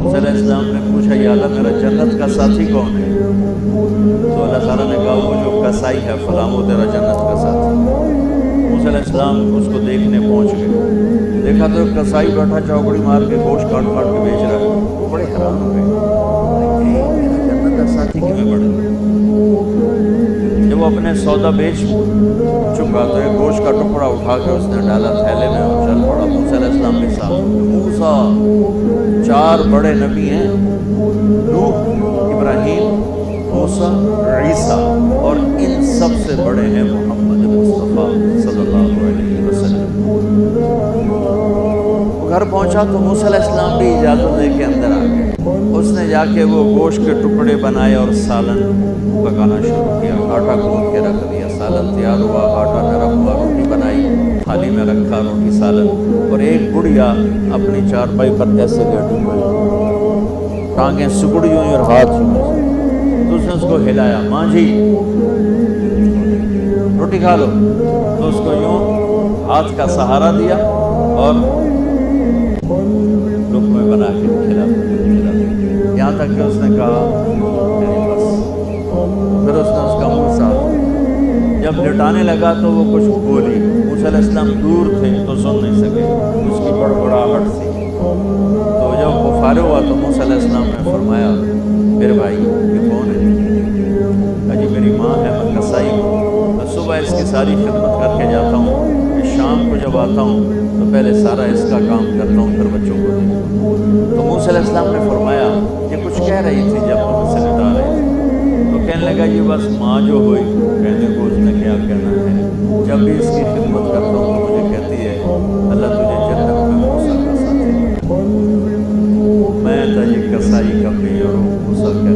موسیٰ علیہ السلام نے پوچھا یا اللہ میرا جنت کا ساتھی کون ہے؟ تو اللہ تعالیٰ نے کہا وہ جو کسائی ہے فلاں وہ تیرا جنت کا ساتھی۔ موسیٰ علیہ السلام اس کو دیکھنے پہنچ گئے، دیکھا تو ایک کسائی بیٹھا چوکڑی مار کے گوشت کاٹ کاٹ کے بیچ رہا ہے۔ وہ بڑے حیران ہو گئے، میرا جنت کا ساتھی کیوں بڑھ گیا؟ جب وہ اپنے سودا بیچ چکا تو ایک گوشت کا ٹکڑا اٹھا کے اس نے ڈالا تھیلے میں اور چل پڑا موسیٰ علیہ السلام کے ساتھ۔ موسیٰ 4 بڑے نبی ہیں، نوح، ابراہیم، موسیٰ، عیسیٰ، اور ان سب سے بڑے ہیں محمد مصطفیٰ صلی اللہ علیہ وسلم۔ وہ گھر پہنچا تو موسیٰ علیہ السلام بھی اجازت لے کے اندر آ گئے۔ اس نے جا کے وہ گوشت کے ٹکڑے بنائے اور سالن پکانا شروع کیا، آٹا گوندھ کے رکھ دیا، سالن تیار ہوا، آٹا نرم ہوا، روٹی بنائی، تھالی میں رکھا روٹی سالن، اور ایک بڑھیا اپنی چارپائی پر ایسے لیٹی ہوئی، ٹانگیں سکڑی ہوئی اور ہاتھ ہوئی، تو اس نے اس کو ہلایا، ماں جی روٹی کھا لو، تو اس کو یوں ہاتھ کا سہارا دیا اور لقمے بنا کے کھلا، یہاں تک کہ اس نے کہا بس، پھر اس نے اس کا منہ صاف۔ جب لٹانے لگا تو وہ کچھ بولی، موسیٰ علیہ السلام دور تھے تو سن نہیں سکے، اس کی بڑبڑاہٹ تھی۔ تو جب وہ فارغ ہوا تو موسیٰ علیہ السلام نے فرمایا میرے بھائی یہ کون ہے؟ کہا جی میری ماں ہے، میں کسائی ہوں، میں صبح اس کی ساری خدمت کر کے جاتا ہوں، پھر شام کو جب آتا ہوں تو پہلے سارا اس کا کام کرتا ہوں، پھر بچوں کو دیکھتا ہوں۔ تو موسیٰ علیہ السلام نے فرمایا یہ کچھ کہہ رہی تھی جب تم اسے لٹا رہے تھے؟ تو کہنے لگا یہ بس ماں جو ہوئی، کہنے کو اس نے کیا کہنا ہے، جب بھی اس کی خدمت کرتا ہوں تو مجھے کہتی ہے اللہ تجھے جنت میں موسیٰ کا ساتھی بنا۔ میں تجھے کسائی کا پی اور موسیٰ کا